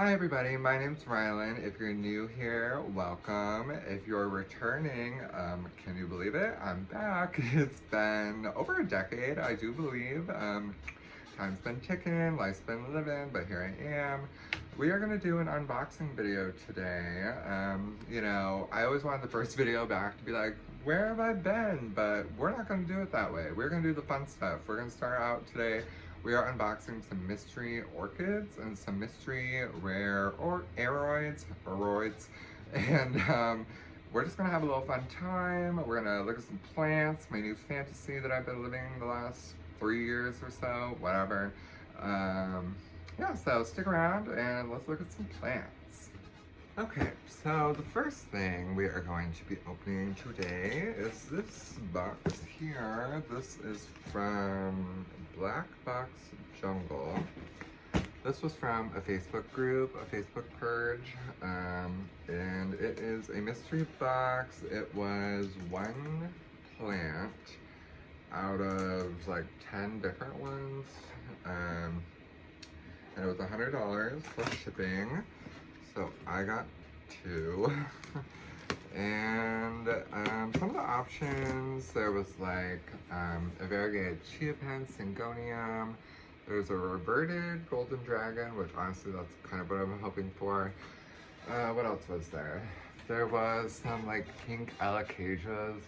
Hi everybody, my name's Rylan. If you're new here, welcome. If you're returning, can you believe it? I'm back. It's been over a decade, I do believe. Time's been ticking, life's been living, but here I am. We are gonna do an unboxing video today. I always wanted the first video back to be like, where have I been? But we're not gonna do it that way. We're gonna do the fun stuff. We're gonna start out today. We are unboxing some mystery orchids and some mystery rare aroids, and we're just gonna have a little fun time. We're gonna look at some plants, my new fantasy that I've been living the last 3 years or so, whatever. Yeah, so stick around and let's look at some plants. Okay, so the first thing we are going to be opening today is this box here. This is from Black Box Jungle. This was from a Facebook group, a Facebook purge, and it is a mystery box. It was one plant out of like 10 different ones, and it was $100 plus shipping. So I got 2. And some of the options, there was like a variegated chia pen, syngonium. There's a reverted golden dragon, which honestly that's kind of what I'm hoping for. What else was there? There was some like pink alocasias,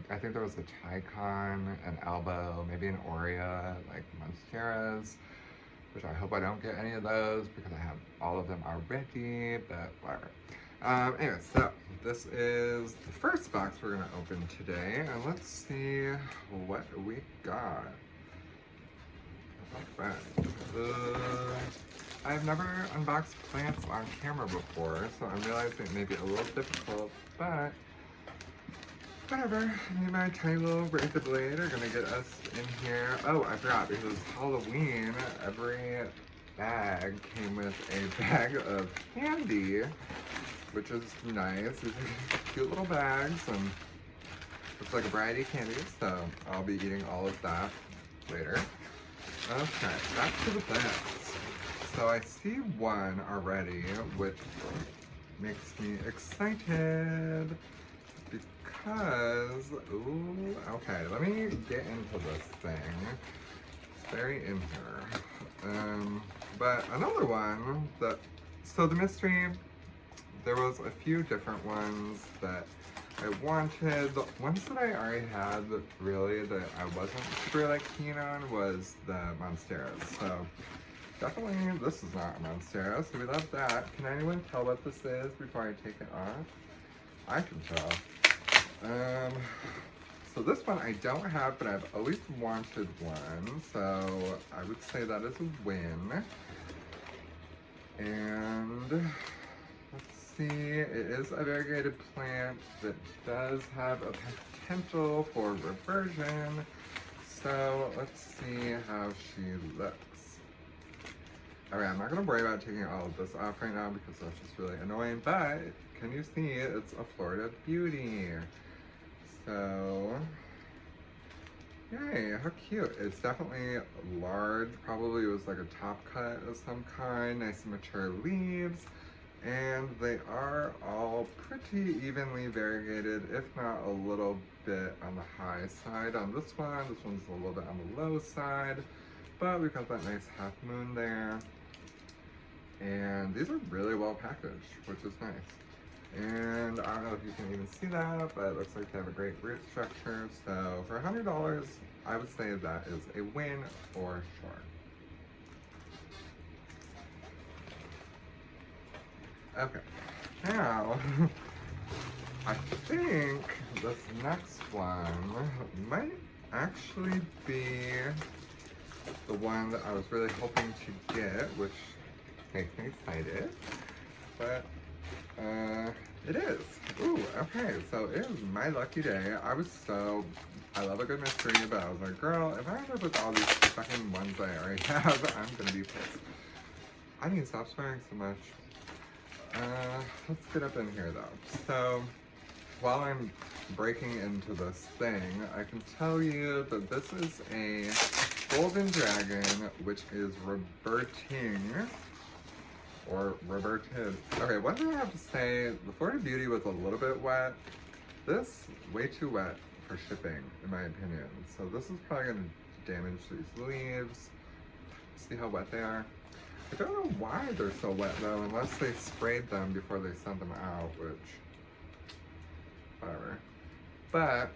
I think there was a Tycon, an elbow, maybe an aurea, like monsteras, which I hope I don't get any of those because I have all of them already, but whatever. Anyway, so this is the first box we're gonna open today, and let's see what we got. Alright. I've never unboxed plants on camera before, so I'm realizing it may be a little difficult, but whatever. Me and my tiny little razor blade are gonna get us in here. Oh, I forgot, because it's Halloween, every bag came with a bag of candy, which is nice. These are cute little bags, and it's like a variety of candies, so I'll be eating all of that later. Okay, back to the plants. So I see one already, which makes me excited because, ooh, okay, let me get into this thing. It's very in here. But another one so the mystery, there was a few different ones that I wanted. The ones that I already had really that I wasn't super like keen on was the monsteras. So definitely this is not a monstera, so we love that. Can anyone tell what this is before I take it off? I can tell. So this one I don't have, but I've always wanted one, so I would say that is a win. And let's see, it is a variegated plant that does have a potential for reversion. So let's see how she looks. Alright, I'm not gonna worry about taking all of this off right now because that's just really annoying, but can you see it's a Florida Beauty? So, yay, how cute. It's definitely large, probably it was like a top cut of some kind, nice and mature leaves, and they are all pretty evenly variegated, if not a little bit on the high side on this one's a little bit on the low side, but we've got that nice half moon there. And these are really well packaged, which is nice. And I don't know if you can even see that, but it looks like they have a great root structure. So for $100, I would say that is a win for sure. Okay, now I think this next one might actually be the one that I was really hoping to get, which makes me excited, but it is. Ooh, okay, so it is my lucky day. I love a good mystery, but I was like, girl, if I end up with all these fucking ones I already have, I'm gonna be pissed. I need to stop swearing so much. Let's get up in here though. So, while I'm breaking into this thing, I can tell you that this is a Golden Dragon, which is reverting, or reverted. Okay, one thing I have to say, the Florida Beauty was a little bit wet. This, way too wet for shipping, in my opinion. So this is probably gonna damage these leaves. See how wet they are? I don't know why they're so wet though, unless they sprayed them before they sent them out, which, whatever. But,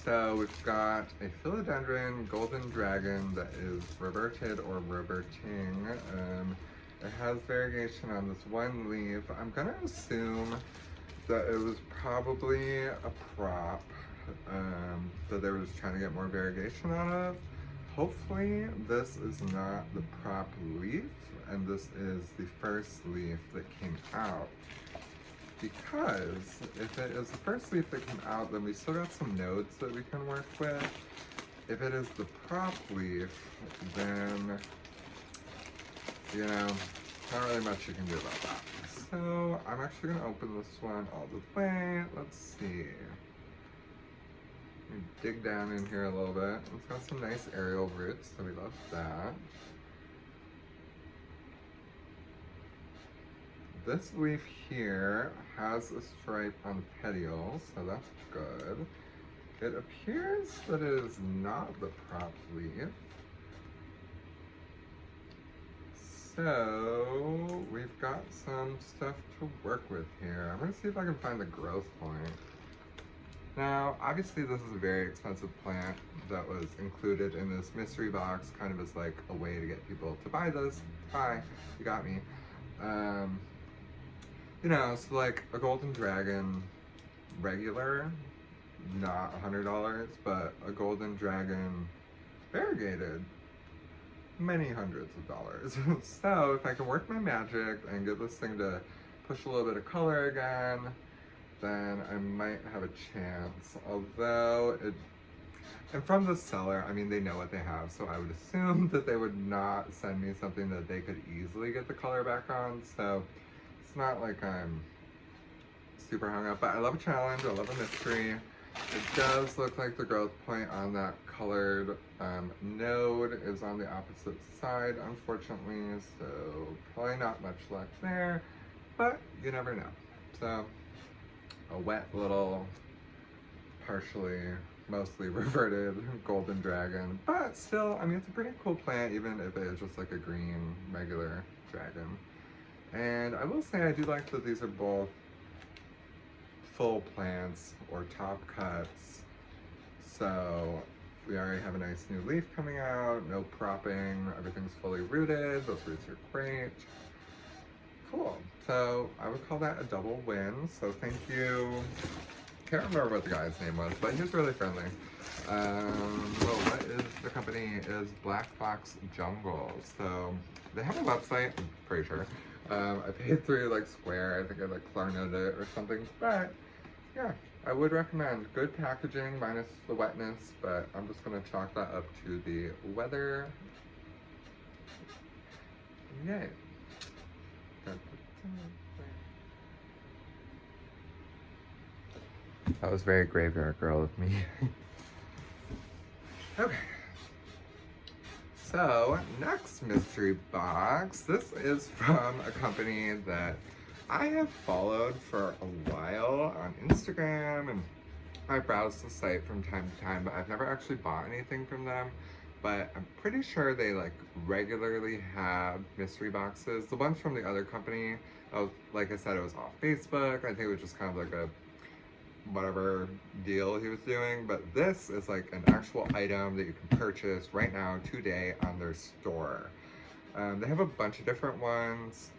so we've got a philodendron golden dragon that is reverted or reverting. It has variegation on this one leaf. I'm gonna assume that it was probably a prop that they were just trying to get more variegation out of. Hopefully this is not the prop leaf and this is the first leaf that came out. Because if it is the first leaf that came out, then we still got some nodes that we can work with. If it is the prop leaf, then, you know, not really much you can do about that. So I'm actually gonna open this one all the way. Let's see. Dig down in here a little bit. It's got some nice aerial roots, so we love that. This leaf here has a stripe on the petioles, so that's good. It appears that it is not the prop leaf. So we've got some stuff to work with here. I'm gonna see if I can find the growth point. Now, obviously this is a very expensive plant that was included in this mystery box, kind of as like a way to get people to buy this. Hi, you got me. You know, so like a golden dragon regular, not $100, but a golden dragon variegated, many hundreds of dollars. So if I can work my magic and get this thing to push a little bit of color again, then I might have a chance. Although and from the seller, I mean, they know what they have, so I would assume that they would not send me something that they could easily get the color back on. So it's not like I'm super hung up, but I love a challenge, I love a mystery. It does look like the growth point on that colored node is on the opposite side, unfortunately, so probably not much luck there, but you never know. So a wet little, partially, mostly reverted golden dragon, but still, I mean, it's a pretty cool plant, even if it is just like a green, regular dragon. And I will say I do like that these are both full plants or top cuts. So we already have a nice new leaf coming out, no propping, everything's fully rooted, those roots are great. Cool, so I would call that a double win, so thank you. Can't remember what the guy's name was, but he was really friendly. Well, what is the company is Black Fox Jungle. So they have a website, I'm pretty sure. I paid through like Square, I think I like Klarnaed it or something, but yeah, I would recommend. Good packaging minus the wetness, but I'm just gonna chalk that up to the weather. Yay. That was very graveyard girl of me. Okay. So, next mystery box. This is from a company that I have followed for a while on Instagram, and I browse the site from time to time, but I've never actually bought anything from them. But I'm pretty sure they like regularly have mystery boxes. The ones from the other company, like I said, it was off Facebook. I think it was just kind of like a whatever deal he was doing, but this is like an actual item that you can purchase right now today on their store. They have a bunch of different ones.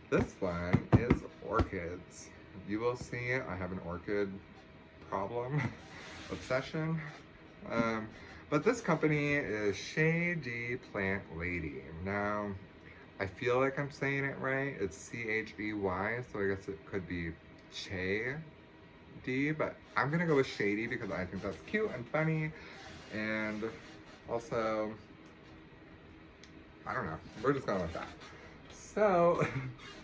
This one is orchids. You will see I have an orchid problem, obsession. But this company is Shady Plant Lady. Now, I feel like I'm saying it right. It's C-H-E-Y, so I guess it could be Che D, but I'm gonna go with Shady because I think that's cute and funny, and also, I don't know, we're just going with that. So,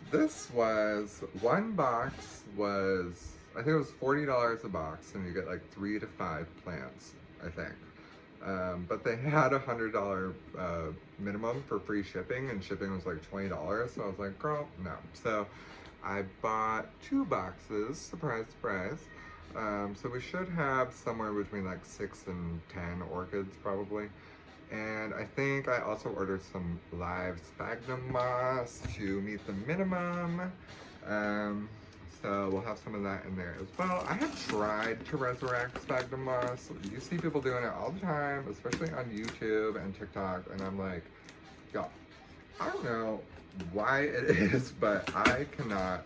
this was, one box was, I think it was $40 a box, and you get like 3 to 5 plants, I think. But they had $100 minimum for free shipping, and shipping was like $20. So I was like, girl, no. So I bought 2 boxes, surprise, surprise. So we should have somewhere between like 6 and 10 orchids probably. And I think I also ordered some live sphagnum moss to meet the minimum. So we'll have some of that in there as well. I have tried to resurrect sphagnum moss. You see people doing it all the time, especially on YouTube and TikTok, and I'm like, y'all, I don't know why it is, but I cannot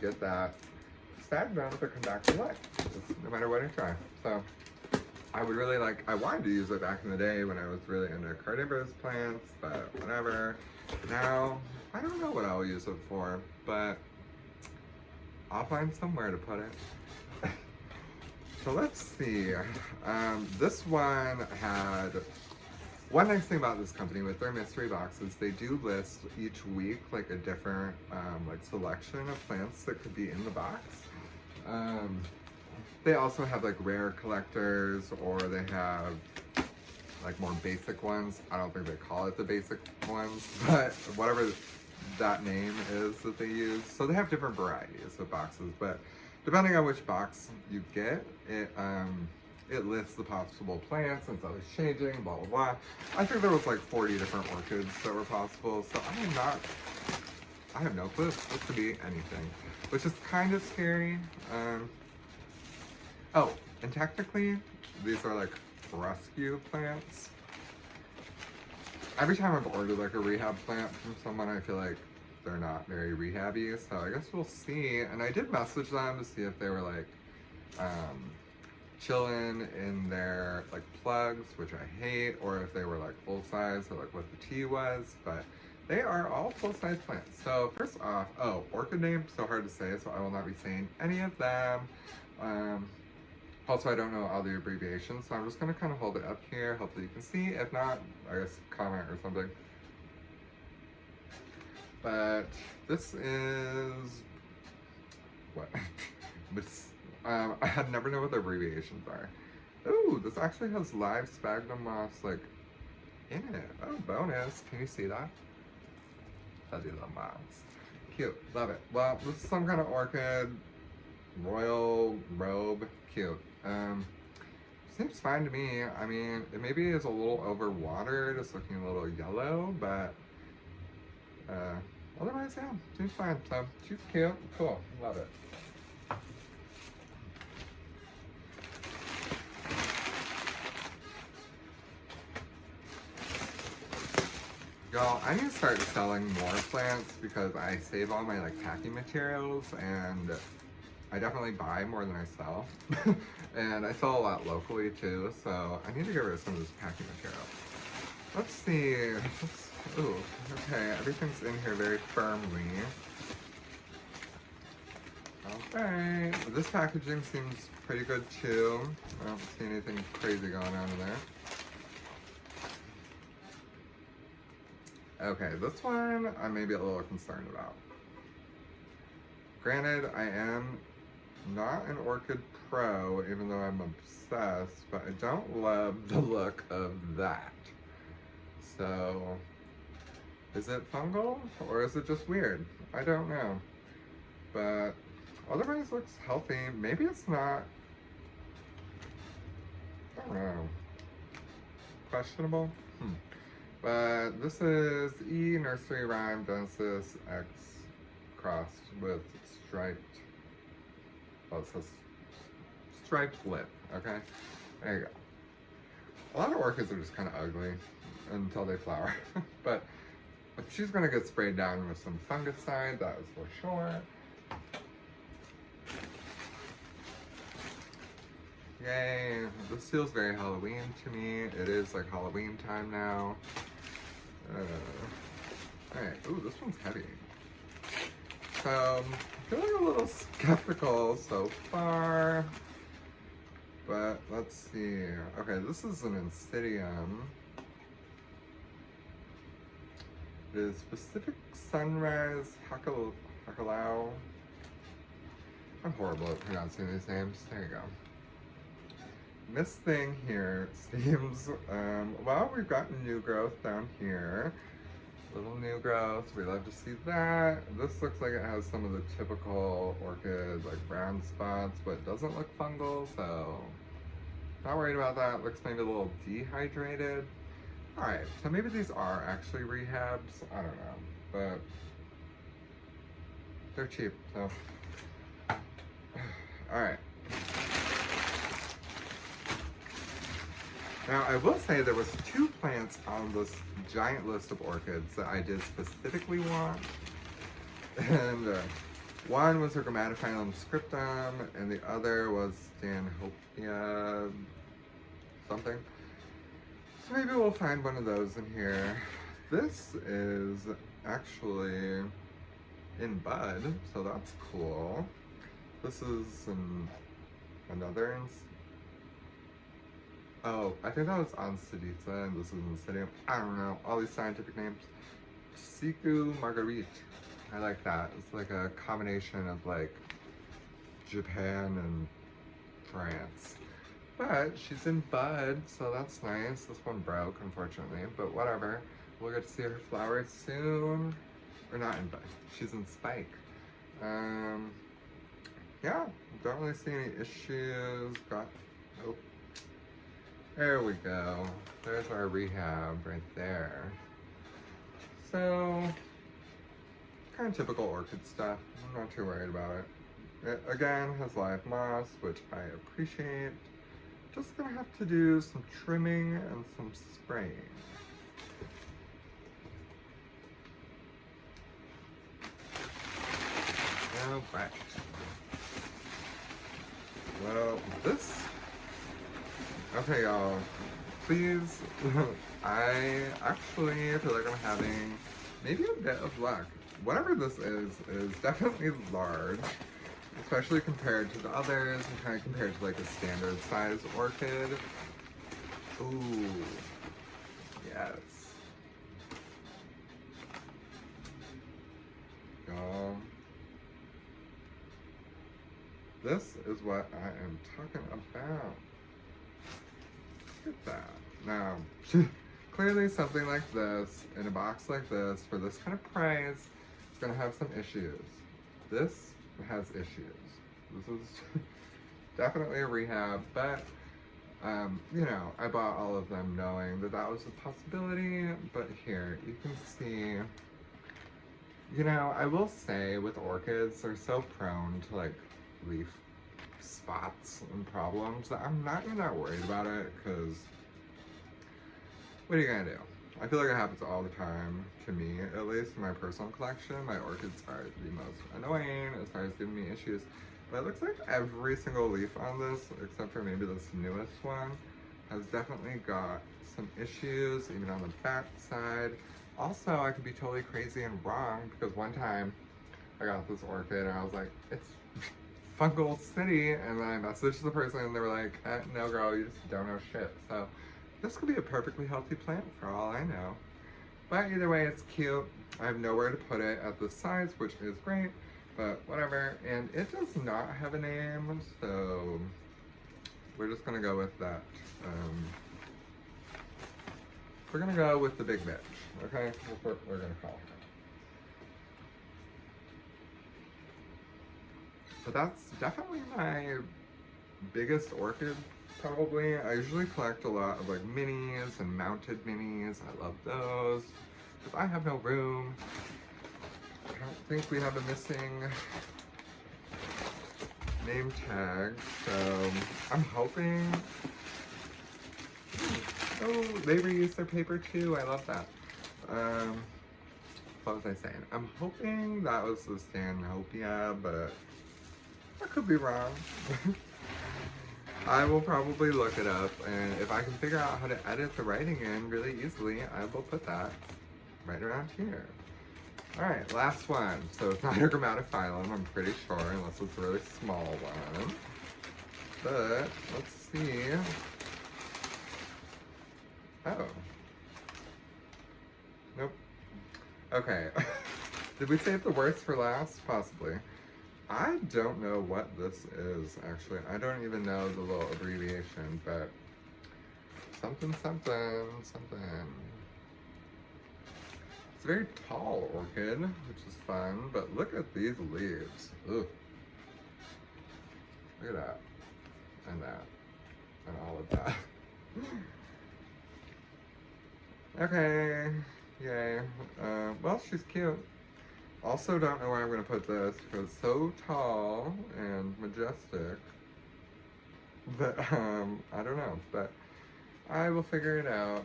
get that sphagnum to come back to life, no matter what I try. So I would really like, I wanted to use it back in the day when I was really into carnivorous plants, but whatever. Now, I don't know what I'll use it for, but I'll find somewhere to put it. So let's see. This one had, one nice thing about this company with their mystery boxes, they do list each week like a different like selection of plants that could be in the box. They also have like rare collectors, or they have like more basic ones. I don't think they call it the basic ones, but whatever that name is that they use. So they have different varieties of boxes, but depending on which box you get, it lists the possible plants, and it's always changing, blah, blah, blah. I think there was like 40 different orchids that were possible, so I have no clue. This could be anything, which is kind of scary. Oh, and technically, these are like rescue plants. Every time I've ordered like a rehab plant from someone, I feel like they're not very rehabby, so I guess we'll see. And I did message them to see if they were like chilling in their like plugs, which I hate, or if they were like full size, or like what the tea was, but they are all full-size plants. So first off, oh, orchid name, so hard to say, so I will not be saying any of them. Also, I don't know all the abbreviations, so I'm just gonna kind of hold it up here. Hopefully you can see. If not, I guess comment or something. But this is, what? I had never know what the abbreviations are. Ooh, this actually has live sphagnum moss like in it. Oh, bonus. Can you see that? Fuzzy little moss. Cute, love it. Well, this is some kind of orchid, royal robe, cute. Seems fine to me. I mean, it maybe is a little overwatered, it's looking a little yellow, but otherwise, yeah, seems fine. So, she's cute, cool, love it. Y'all, I need to start selling more plants because I save all my like packing materials, and I definitely buy more than I sell. And I sell a lot locally too, so I need to get rid of some of this packing material. Let's see. Ooh, okay, everything's in here very firmly. Okay, this packaging seems pretty good too. I don't see anything crazy going on in there. Okay, this one I may be a little concerned about. Granted, I am not an orchid pro, even though I'm obsessed, but I don't love the look of that. So, is it fungal or is it just weird? I don't know. But otherwise looks healthy. Maybe it's not, I don't know, questionable? But this is E Nursery Rhyme Genesis X crossed with striped, well, it says striped lip, okay? There you go. A lot of orchids are just kind of ugly until they flower. But if she's gonna get sprayed down with some fungicide, that is for sure. Yay, this feels very Halloween to me. It is like Halloween time now. Alright, ooh, this one's heavy. So, I'm feeling a little skeptical so far, but let's see. Okay, this is an Anthurium. It is Pacific Sunrise Hakalau. I'm horrible at pronouncing these names. There you go. this thing here seems, well, we've got new growth down here. Little new growth, we love to see that. This looks like it has some of the typical orchid, like brown spots, but doesn't look fungal, so not worried about that. Looks maybe a little dehydrated. All right, so maybe these are actually rehabs. I don't know, but they're cheap, so. All right. Now, I will say there was 2 plants on this giant list of orchids that I did specifically want. And one was a Grammatophyllum scriptum, and the other was Stanhopeia something. So maybe we'll find one of those in here. This is actually in bud, so that's cool. This is another. Oh, I think that was Anthurium, and this is Anthurium. I don't know, all these scientific names. Siku Marguerite. I like that. It's like a combination of like Japan and France. But she's in bud, so that's nice. This one broke, unfortunately, but whatever. We'll get to see her flowers soon. Or not in bud, she's in spike. Yeah, don't really see any issues. Oh. There we go. There's our rehab right there. So, kind of typical orchid stuff. I'm not too worried about it. It again has live moss, which I appreciate. Just gonna have to do some trimming and some spraying. Alright. Well, this. Okay, y'all. Please. I actually feel like I'm having maybe a bit of luck. Whatever this is definitely large, especially compared to the others and kind of compared to like a standard size orchid. Ooh, yes. Y'all, this is what I am talking about. Look at that. Now, clearly something like this, in a box like this, for this kind of price, is gonna have some issues. This has issues. This is definitely a rehab, but, you know, I bought all of them knowing that that was a possibility, but here, you can see, you know, I will say with orchids, they're so prone to, like, leaf spots and problems that I'm not even that worried about it, because what are you gonna do? I feel like it happens all the time, to me at least, in my personal collection. My orchids are the most annoying as far as giving me issues, but it looks like every single leaf on this, except for maybe this newest one, has definitely got some issues, even on the back side. Also, I could be totally crazy and wrong, because one time I got this orchid and I was like, it's fungal city, and then I messaged the person and they were like, no girl, you just don't know shit. So this could be a perfectly healthy plant for all I know. But either way, it's cute. I have nowhere to put it at this size, which is great, but whatever. And it does not have a name, so we're just gonna go with that. We're gonna go with the big bitch, okay? That's what we're gonna call her. But that's definitely my biggest orchid, probably. I usually collect a lot of like minis and mounted minis. I love those. If I have no room, I don't think we have a missing name tag. So I'm hoping. Oh, they reuse their paper too. I love that. What was I saying? I'm hoping that was the Stanhopeia, but I could be wrong. I will probably look it up, and if I can figure out how to edit the writing in really easily, I will put that right around here. Alright, last one. So it's not a Grammatophyllum, I'm pretty sure, unless it's a really small one. But, let's see. Oh. Nope. Okay. Did we save the worst for last? Possibly. I don't know what this is, actually. I don't even know the little abbreviation, but something, something, something. It's a very tall orchid, which is fun, but look at these leaves. Ugh. Look at that, and all of that. Okay, yay. Well, she's cute. Also don't know where I'm gonna put this because it's so tall and majestic. But, I don't know, but I will figure it out.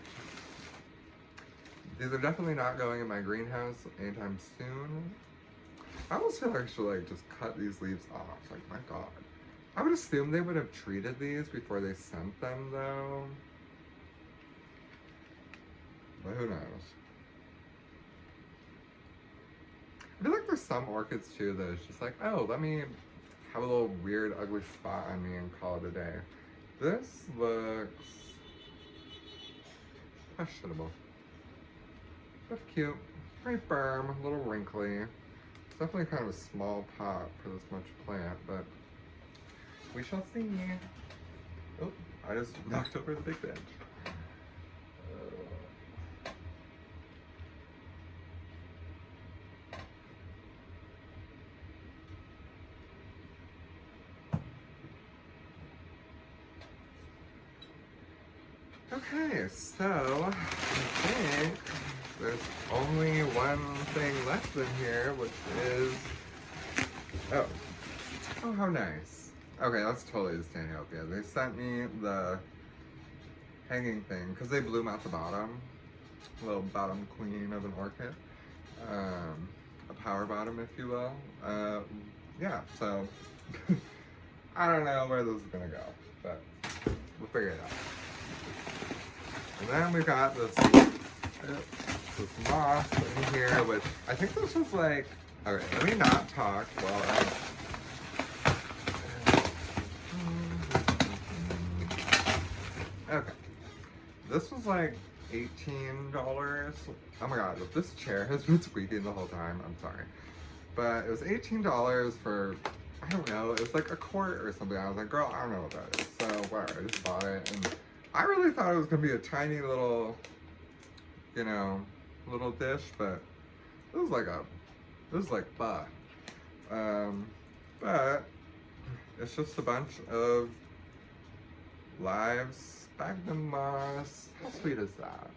These are definitely not going in my greenhouse anytime soon. I almost feel like I should like just cut these leaves off, like my god. I would assume they would have treated these before they sent them though. But who knows? I feel like there's some orchids too that it's just like, oh, let me have a little weird, ugly spot on me and call it a day. This looks questionable. But cute. Very firm, a little wrinkly. It's definitely kind of a small pot for this much plant, but we shall see. Oh, I just knocked over the big bench. Okay, so I think there's only one thing left in here, which is, oh how nice. Okay, that's totally the Stanhopeia. They sent me the hanging thing, because they bloom out the bottom, a little bottom queen of an orchid, a power bottom if you will. Yeah, so I don't know where this is gonna go, but we'll figure it out. And then we got this moss in here, which I think this was like, okay, let me not talk while okay. This was like $18. Oh my god, if this chair has been squeaking the whole time, I'm sorry. But it was $18 for, I don't know, it was like a quart or something. I was like, girl, I don't know what that is. So whatever, I just bought it. And I really thought it was gonna be a tiny little, you know, little dish, but it was like pho. But it's just a bunch of live sphagnum moss. How sweet is that?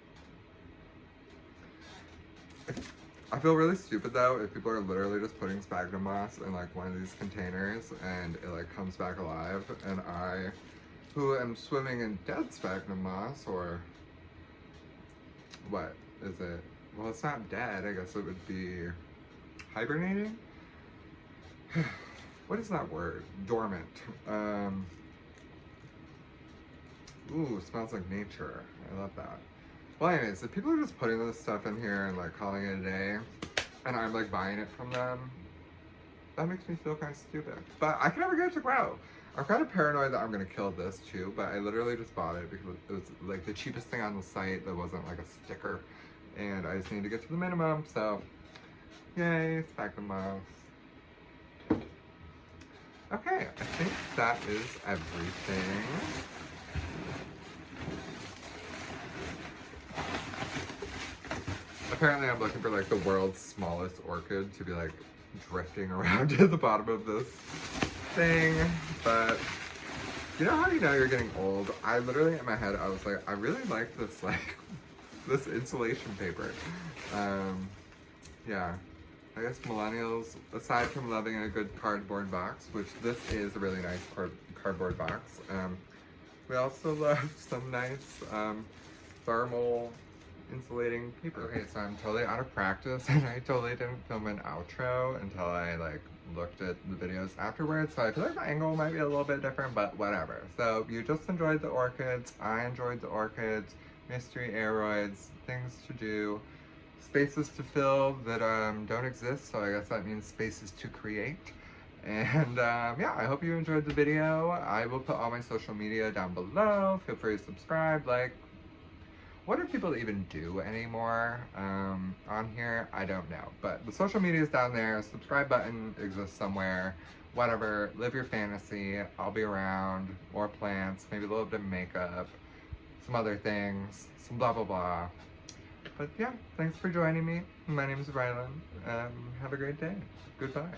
I feel really stupid though if people are literally just putting sphagnum moss in like one of these containers and it like comes back alive, and I, who am swimming in dead sphagnum moss, or what is it? Well, it's not dead. I guess it would be hibernating. What is that word? Dormant. Ooh, smells like nature. I love that. Well, anyways, if people are just putting this stuff in here and like calling it a day, and I'm like buying it from them, that makes me feel kind of stupid. But I can never get it to grow. I'm kind of paranoid that I'm gonna kill this too, but I literally just bought it because it was like the cheapest thing on the site that wasn't like a sticker, and I just need to get to the minimum, so yay, sphagnum moss. Okay, I think that is everything. Apparently I'm looking for like the world's smallest orchid to be like drifting around at the bottom of this thing, but you know how you know you're getting old? I literally in my head I was like, I really like this like this insulation paper. Yeah, I guess millennials, aside from loving a good cardboard box, which this is a really nice cardboard box, we also love some nice thermal insulating paper. Okay, so I'm totally out of practice and I totally didn't film an outro until I like looked at the videos afterwards, so I feel like the angle might be a little bit different, but whatever. So you just enjoyed the orchids, I enjoyed the orchids, mystery aeroids, things to do, spaces to fill that don't exist, so I guess that means spaces to create. And yeah, I hope you enjoyed the video. I will put all my social media down below. Feel free to subscribe, like. What do people even do anymore on here? I don't know. But the social media is down there. Subscribe button exists somewhere. whatever, live your fantasy. I'll be around, more plants, maybe a little bit of makeup, some other things, some blah blah blah. But yeah, thanks for joining me. My name is Rylan. Have a great day. Goodbye.